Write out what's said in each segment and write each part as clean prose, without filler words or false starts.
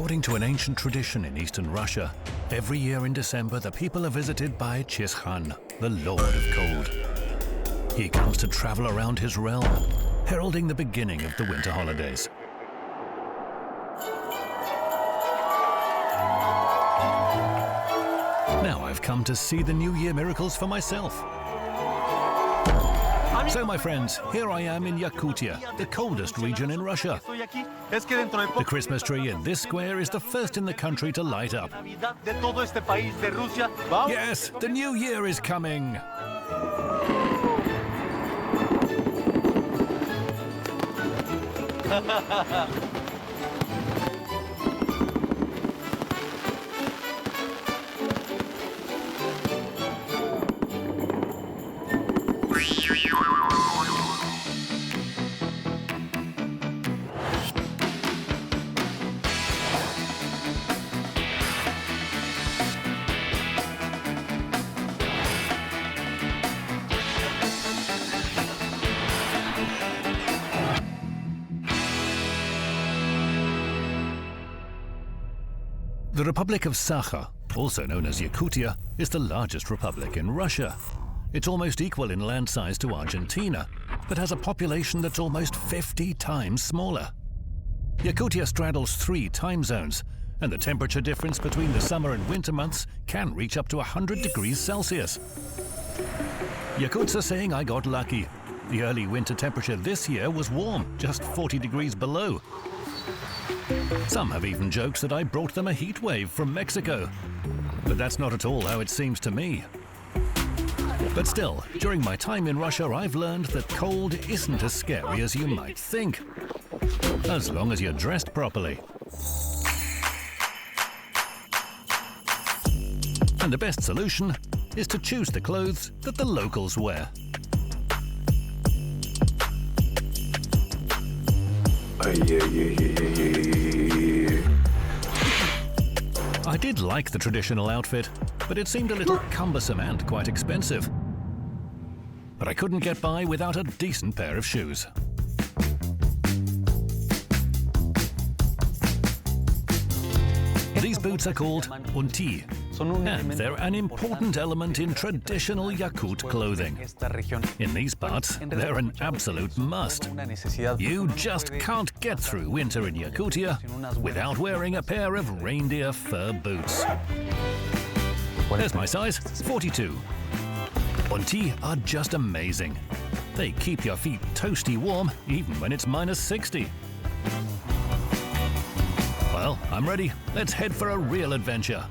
According to an ancient tradition in eastern Russia, every year in December the people are visited by Chizhan, the Lord of Cold. He comes to travel around his realm, heralding the beginning of the winter holidays. Now I've come to see the New Year miracles for myself. So, my friends, here I am in Yakutia, the coldest region in Russia. The Christmas tree in this square is the first in the country to light up. Yes, the New Year is coming. The Republic of Sakha, also known as Yakutia, is the largest republic in Russia. It's almost equal in land size to Argentina, but has a population that's almost 50 times smaller. Yakutia straddles 3 time zones, and the temperature difference between the summer and winter months can reach up to 100 degrees Celsius. Yakuts are saying I got lucky. The early winter temperature this year was warm, just 40 degrees below. Some have even joked that I brought them a heat wave from Mexico. But that's not at all how it seems to me. But still, during my time in Russia, I've learned that cold isn't as scary as you might think, as long as you're dressed properly. And the best solution is to choose the clothes that the locals wear. I did like the traditional outfit, but it seemed a little cumbersome and quite expensive. But I couldn't get by without a decent pair of shoes. These boots are called unti, and they're an important element in traditional Yakut clothing. In these parts, they're an absolute must. You just can't get through winter in Yakutia without wearing a pair of reindeer fur boots. There's my size, 42. Unti are just amazing. They keep your feet toasty warm even when it's -60. Well, I'm ready. Let's head for a real adventure.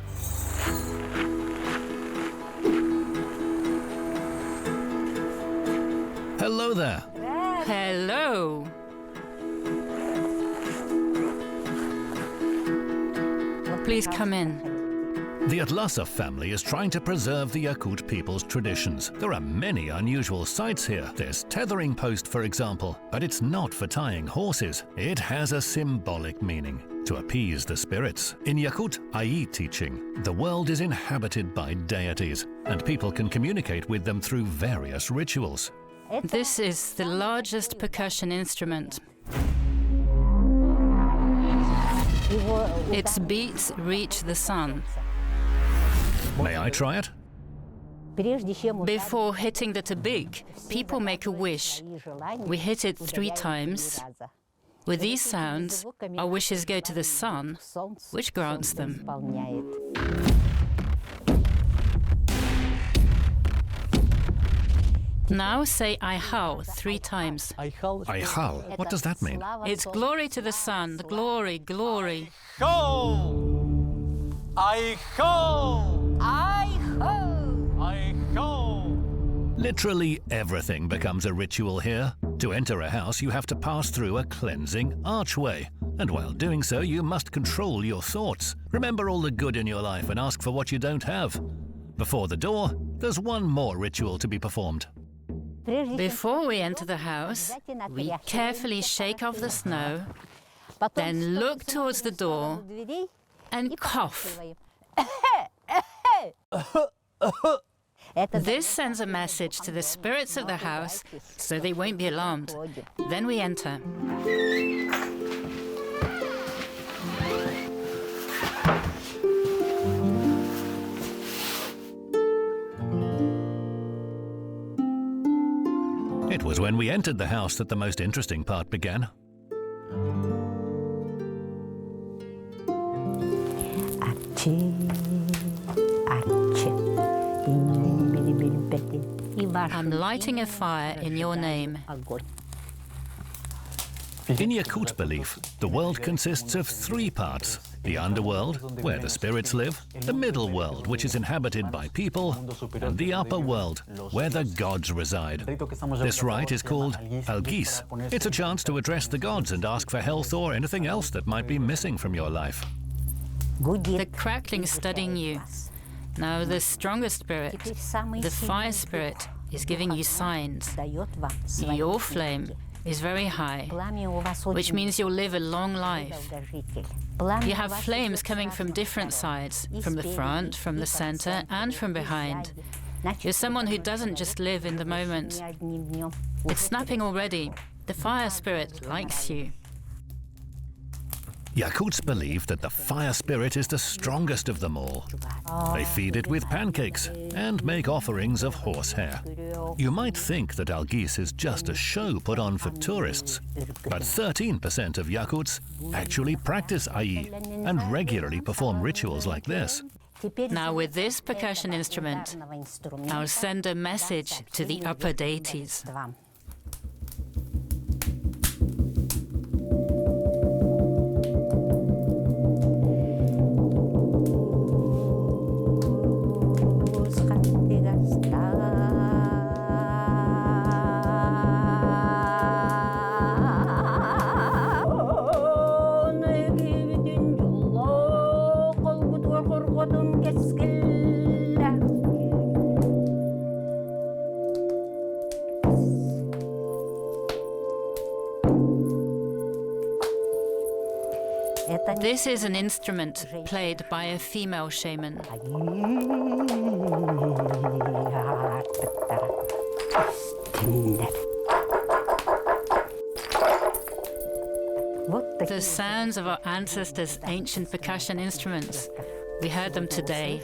Hello there. Hello. Please come in. The Atlasov family is trying to preserve the Yakut people's traditions. There are many unusual sights here. There's tethering post, for example, but it's not for tying horses. It has a symbolic meaning, to appease the spirits. In Yakut Ai teaching, the world is inhabited by deities, and people can communicate with them through various rituals. This is the largest percussion instrument. Its beats reach the sun. May I try it? Before hitting the tabik, people make a wish. We hit it 3 times. With these sounds, our wishes go to the sun, which grants them. Now say Aihal 3 times. Aihal? What does that mean? It's glory to the sun, the glory, glory. Literally everything becomes a ritual here. To enter a house, you have to pass through a cleansing archway. And while doing so, you must control your thoughts. Remember all the good in your life and ask for what you don't have. Before the door, there's one more ritual to be performed. Before we enter the house, we carefully shake off the snow, then look towards the door and cough. This sends a message to the spirits of the house so they won't be alarmed. Then we enter. was when we entered the house that the most interesting part began. I'm lighting a fire in your name. In Yakut belief, the world consists of three parts: the underworld, where the spirits live, the middle world, which is inhabited by people, and the upper world, where the gods reside. This rite is called Algis. It's a chance to address the gods and ask for health or anything else that might be missing from your life. The crackling is studying you. Now the stronger spirit, the fire spirit, is giving you signs. Your flame is very high, which means you'll live a long life. You have flames coming from different sides, from the front, from the center, and from behind. You're someone who doesn't just live in the moment. It's snapping already. The fire spirit likes you. Yakuts believe that the fire spirit is the strongest of them all. They feed it with pancakes and make offerings of horsehair. You might think that Algis is just a show put on for tourists, but 13% of Yakuts actually practice Ai and regularly perform rituals like this. Now with this percussion instrument, I'll send a message to the upper deities. This is an instrument played by a female shaman. The sounds of our ancestors' ancient percussion instruments. We heard them today.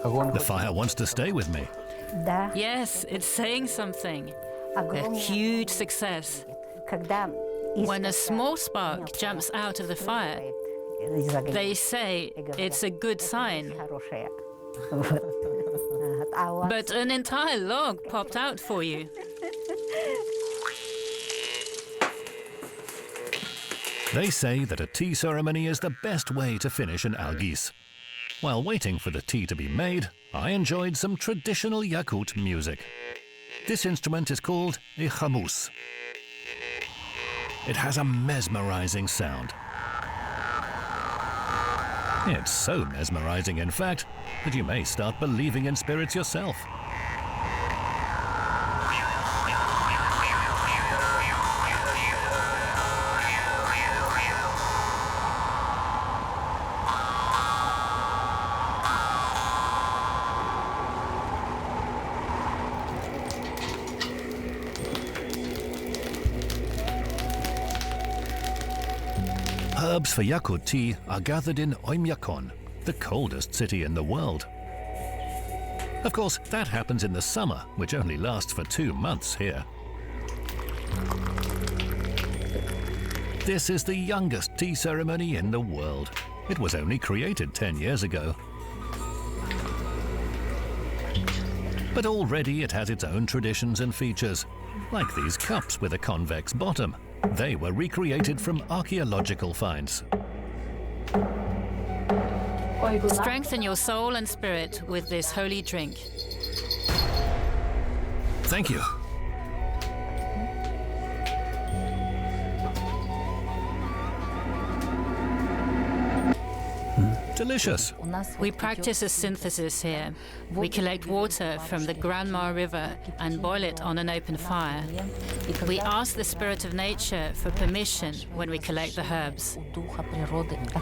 The fire wants to stay with me. Yes, it's saying something. A huge success. When a small spark jumps out of the fire, they say it's a good sign. But an entire log popped out for you. They say that a tea ceremony is the best way to finish an Algis. While waiting for the tea to be made, I enjoyed some traditional Yakut music. This instrument is called a chamus. It has a mesmerizing sound. It's so mesmerizing, in fact, that you may start believing in spirits yourself. Herbs for Yakut tea are gathered in Oymyakon, the coldest city in the world. Of course, that happens in the summer, which only lasts for 2 months here. This is the youngest tea ceremony in the world. It was only created 10 years ago. But already it has its own traditions and features, like these cups with a convex bottom. They were recreated from archaeological finds. Strengthen your soul and spirit with this holy drink. Thank you. Delicious. We practice a synthesis here. We collect water from the Grandma River and boil it on an open fire. We ask the spirit of nature for permission when we collect the herbs.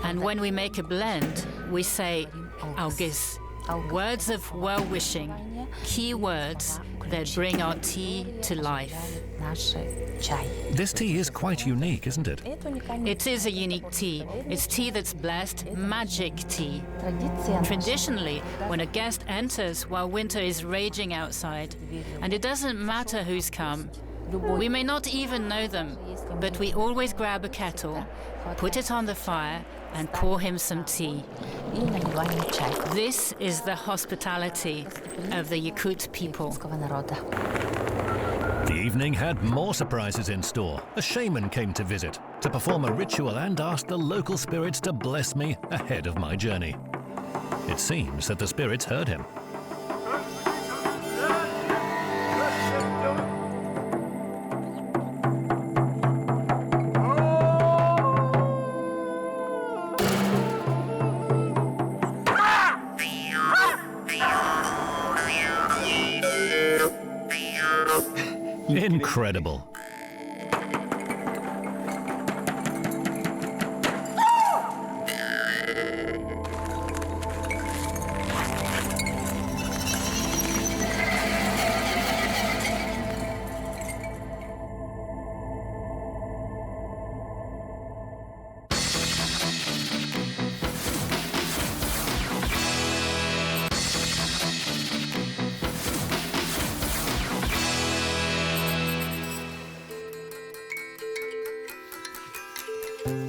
And when we make a blend, we say Algis, words of well-wishing, key words that bring our tea to life. This tea is quite unique, isn't it? It is a unique tea. It's tea that's blessed, magic tea. Traditionally, when a guest enters while winter is raging outside, and it doesn't matter who's come, we may not even know them, but we always grab a kettle, put it on the fire, and pour him some tea. This is the hospitality of the Yakut people. The evening had more surprises in store. A shaman came to visit, to perform a ritual and ask the local spirits to bless me ahead of my journey. It seems that the spirits heard him. Incredible.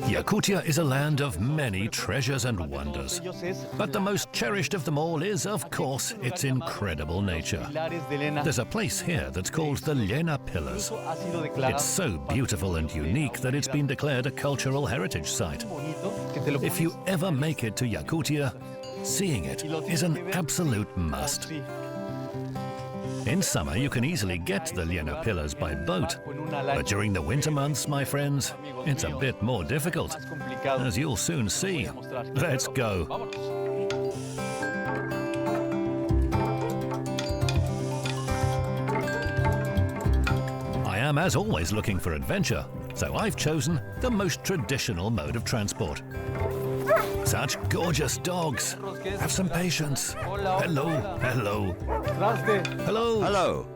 Yakutia is a land of many treasures and wonders. But the most cherished of them all is, of course, its incredible nature. There's a place here that's called the Llena Pillars. It's so beautiful and unique that it's been declared a cultural heritage site. If you ever make it to Yakutia, seeing it is an absolute must. In summer, you can easily get to the Llena Pillars by boat, but during the winter months, my friends, it's a bit more difficult, as you'll soon see. Let's go. I am, as always, looking for adventure, so I've chosen the most traditional mode of transport. Such gorgeous dogs. Have some patience. Hello, hello. Hello. Hello.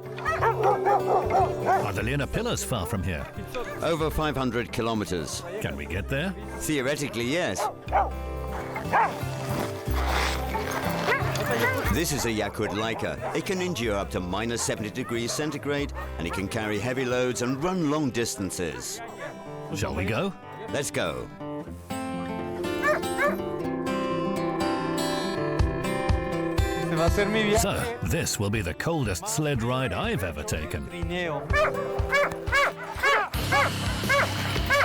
Are the Llena Pillars far from here? Over 500 kilometers. Can we get there? Theoretically, yes. This is a Yakut Laika. It can endure up to minus 70 degrees centigrade, and it can carry heavy loads and run long distances. Shall we go? Let's go. So, this will be the coldest sled ride I've ever taken.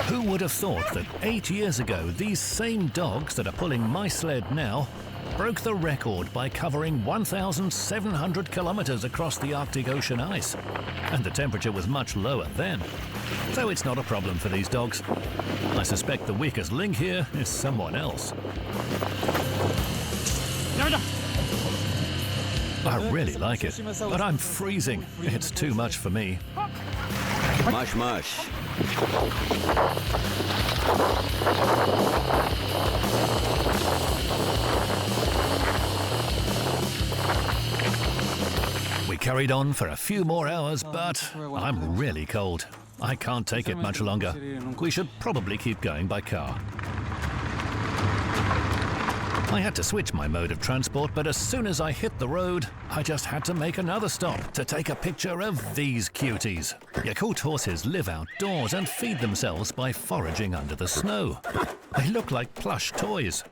Who would have thought that 8 years ago, these same dogs that are pulling my sled now broke the record by covering 1,700 kilometers across the Arctic Ocean ice. And the temperature was much lower then. So it's not a problem for these dogs. I suspect the weakest link here is someone else. I really like it, but I'm freezing. It's too much for me. Mush, mush. We carried on for a few more hours, but I'm really cold. I can't take it much longer. We should probably keep going by car. I had to switch my mode of transport, but as soon as I hit the road, I just had to make another stop to take a picture of these cuties. Yakut horses live outdoors and feed themselves by foraging under the snow. They look like plush toys.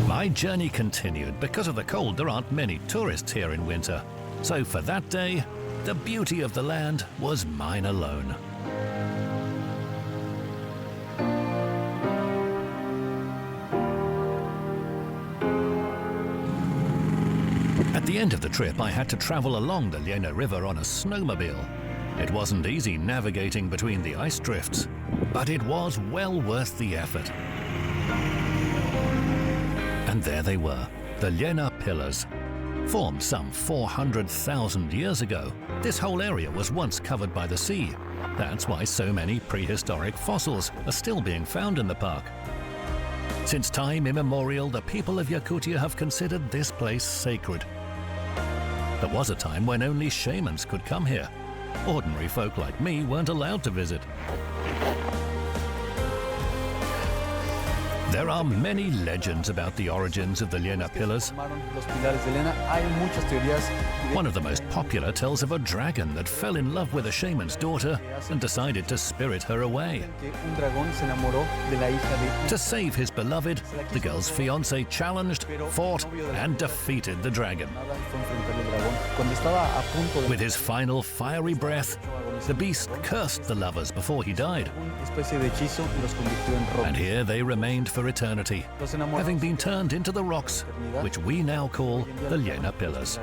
My journey continued. Because of the cold, there aren't many tourists here in winter. So for that day, the beauty of the land was mine alone. At the end of the trip, I had to travel along the Llena River on a snowmobile. It wasn't easy navigating between the ice drifts, but it was well worth the effort. And there they were, the Llena Pillars. Formed some 400,000 years ago, this whole area was once covered by the sea. That's why so many prehistoric fossils are still being found in the park. Since time immemorial, the people of Yakutia have considered this place sacred. There was a time when only shamans could come here. Ordinary folk like me weren't allowed to visit. There are many legends about the origins of the Llena pillars. One of the most popular tells of a dragon that fell in love with a shaman's daughter and decided to spirit her away. To save his beloved, the girl's fiancé challenged, fought, and defeated the dragon. With his final fiery breath, the beast cursed the lovers before he died. And here they remained for eternity, having been turned into the rocks, which we now call the Llena pillars.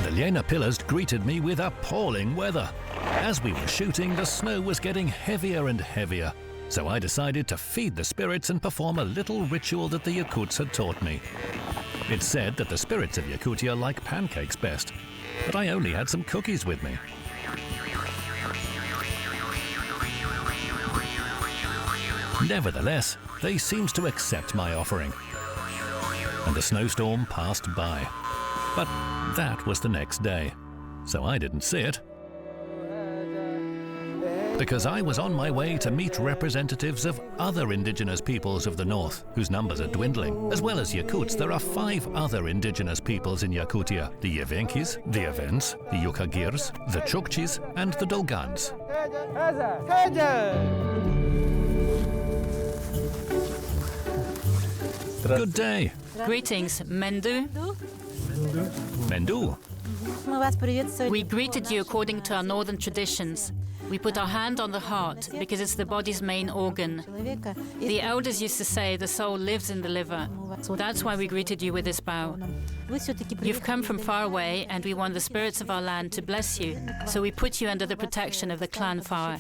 The Llena pillars greeted me with appalling weather. As we were shooting, the snow was getting heavier and heavier, so I decided to feed the spirits and perform a little ritual that the Yakuts had taught me. It's said that the spirits of Yakutia like pancakes best, but I only had some cookies with me. Nevertheless, they seemed to accept my offering, and the snowstorm passed by. But that was the next day, so I didn't see it. Because I was on my way to meet representatives of other indigenous peoples of the north, whose numbers are dwindling. As well as Yakuts, there are 5 other indigenous peoples in Yakutia: the Evenkis, the Evens, the Yukagirs, the Chukchis, and the Dolgans. Good day. Greetings, Mendu. Mendu. We greeted you according to our northern traditions. We put our hand on the heart because it's the body's main organ. The elders used to say the soul lives in the liver. That's why we greeted you with this bow. You've come from far away and we want the spirits of our land to bless you, so we put you under the protection of the clan fire.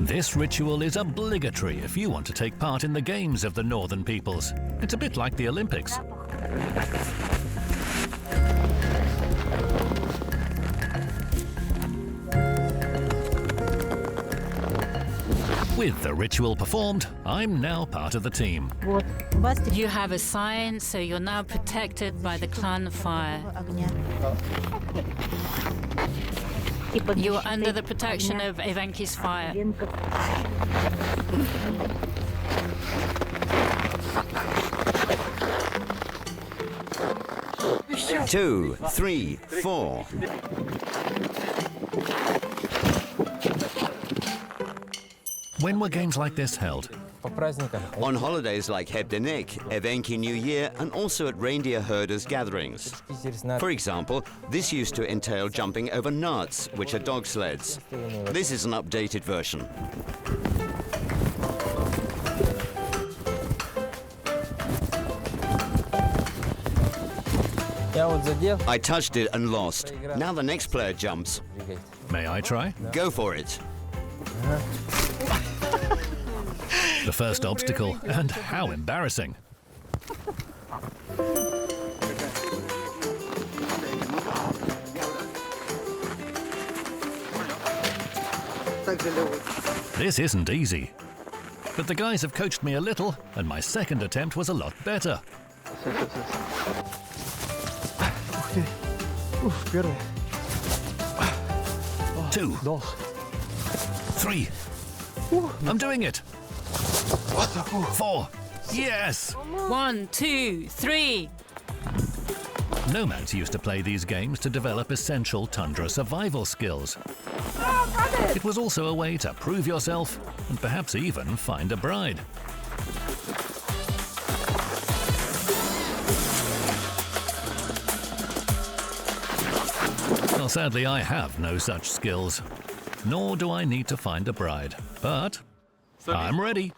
This ritual is obligatory if you want to take part in the games of the northern peoples. It's a bit like the Olympics. With the ritual performed, I'm now part of the team. You have a sign, so you're now protected by the clan fire. You're under the protection of Evenki's fire. 2, 3, 4. When were games like this held? On holidays like Hebdenik, Evenki New Year, and also at reindeer herders' gatherings. For example, this used to entail jumping over narts, which are dog sleds. This is an updated version. I touched it and lost. Now the next player jumps. May I try? Go for it. The first obstacle, and how embarrassing. This isn't easy. But the guys have coached me a little, and my second attempt was a lot better. 2, 3. I'm doing it. 4. Yes! 1, 2, 3. Nomads used to play these games to develop essential tundra survival skills. It was also a way to prove yourself and perhaps even find a bride. Well, sadly, I have no such skills, nor do I need to find a bride, but I'm ready.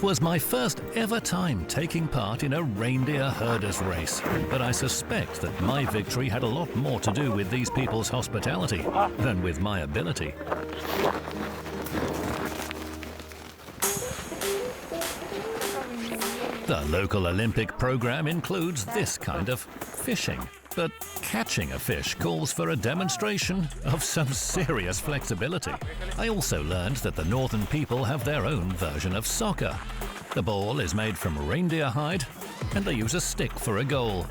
It was my first ever time taking part in a reindeer herders race, but I suspect that my victory had a lot more to do with these people's hospitality than with my ability. The local Olympic program includes this kind of fishing, but catching a fish calls for a demonstration of some serious flexibility. I also learned that the northern people have their own version of soccer. The ball is made from reindeer hide, and they use a stick for a goal.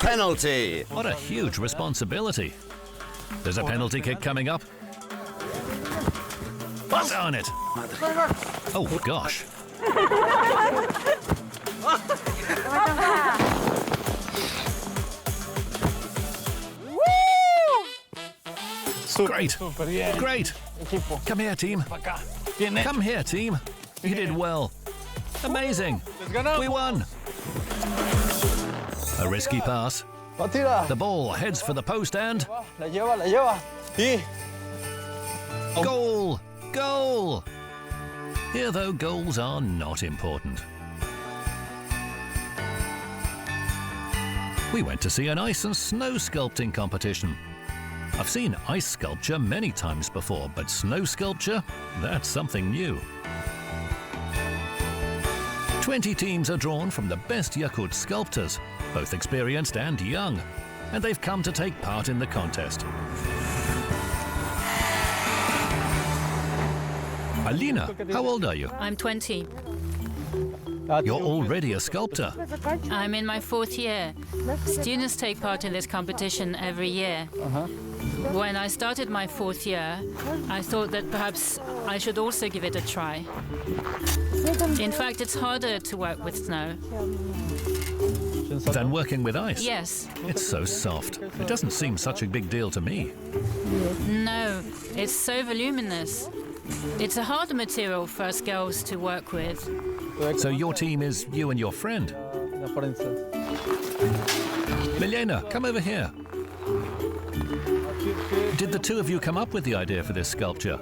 Penalty! What a huge responsibility. There's a penalty kick coming up. Darn it! Oh, gosh. Great! Great! Come here, team. Come here, team. You did well. Amazing! We won! A risky pass. The ball heads for the post and... Goal! Goal! Here, though, goals are not important. We went to see an ice and snow sculpting competition. I've seen ice sculpture many times before, but snow sculpture, that's something new. 20 teams are drawn from the best Yakut sculptors, both experienced and young, and they've come to take part in the contest. Alina, how old are you? I'm 20. You're already a sculptor. I'm in my 4th year. Students take part in this competition every year. When I started my 4th year, I thought that perhaps I should also give it a try. In fact, it's harder to work with snow. Than working with ice? Yes. It's so soft. It doesn't seem such a big deal to me. No, it's so voluminous. It's a harder material for us girls to work with. So your team is you and your friend? Milena, come over here. Did the two of you come up with the idea for this sculpture?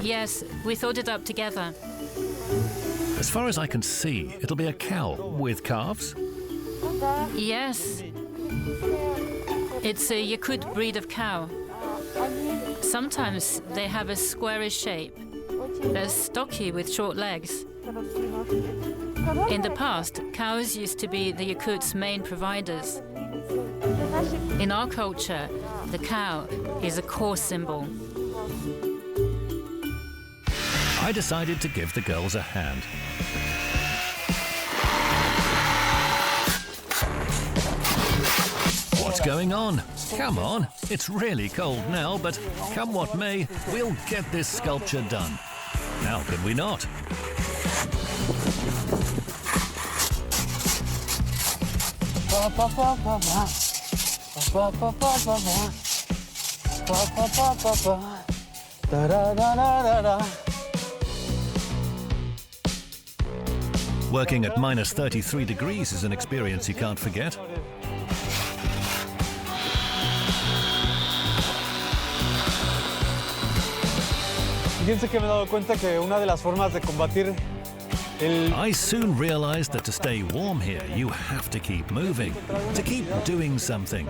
Yes, we thought it up together. As far as I can see, it'll be a cow with calves? Yes. It's a Yakut breed of cow. Sometimes they have a squarish shape. They're stocky with short legs. In the past, cows used to be the Yakut's main providers. In our culture, the cow is a core symbol. I decided to give the girls a hand. What's going on? Come on, it's really cold now, but come what may, we'll get this sculpture done. How could we not? Working at minus 33 degrees is an experience you can't forget. Fíjense que me he dado cuenta que una de las formas de combatir I soon realized that to stay warm here, you have to keep moving, to keep doing something.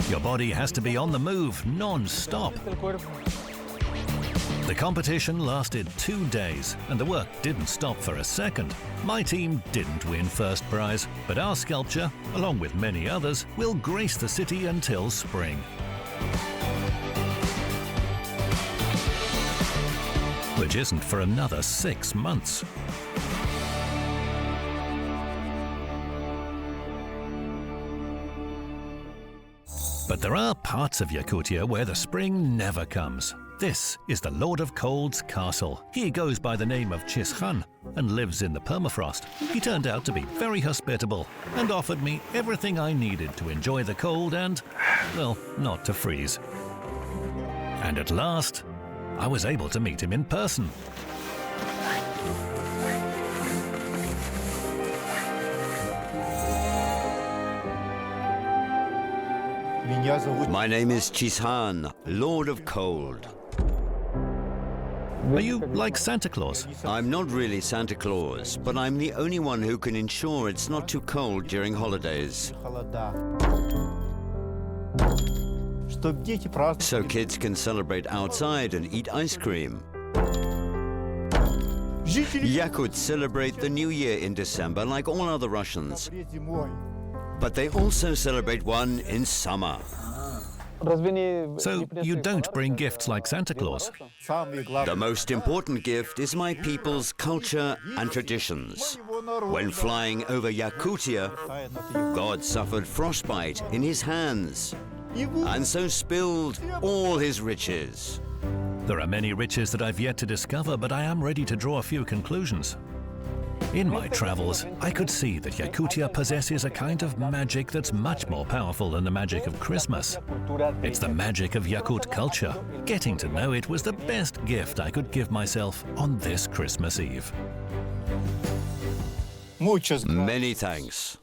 Your body has to be on the move, non-stop. The competition lasted 2 days, and the work didn't stop for a second. My team didn't win first prize, but our sculpture, along with many others, will grace the city until spring. Which isn't for another 6 months. But there are parts of Yakutia where the spring never comes. This is the Lord of Cold's castle. He goes by the name of Chishan and lives in the permafrost. He turned out to be very hospitable and offered me everything I needed to enjoy the cold and, well, not to freeze. And at last, I was able to meet him in person. My name is Chishan, Lord of Cold. Are you like Santa Claus? I'm not really Santa Claus, but I'm the only one who can ensure it's not too cold during holidays. So kids can celebrate outside and eat ice cream. Yakuts celebrate the New Year in December like all other Russians. But they also celebrate one in summer. So you don't bring gifts like Santa Claus? The most important gift is my people's culture and traditions. When flying over Yakutia, God suffered frostbite in his hands and so spilled all his riches. There are many riches that I've yet to discover, but I am ready to draw a few conclusions. In my travels, I could see that Yakutia possesses a kind of magic that's much more powerful than the magic of Christmas. It's the magic of Yakut culture. Getting to know it was the best gift I could give myself on this Christmas Eve. Many thanks.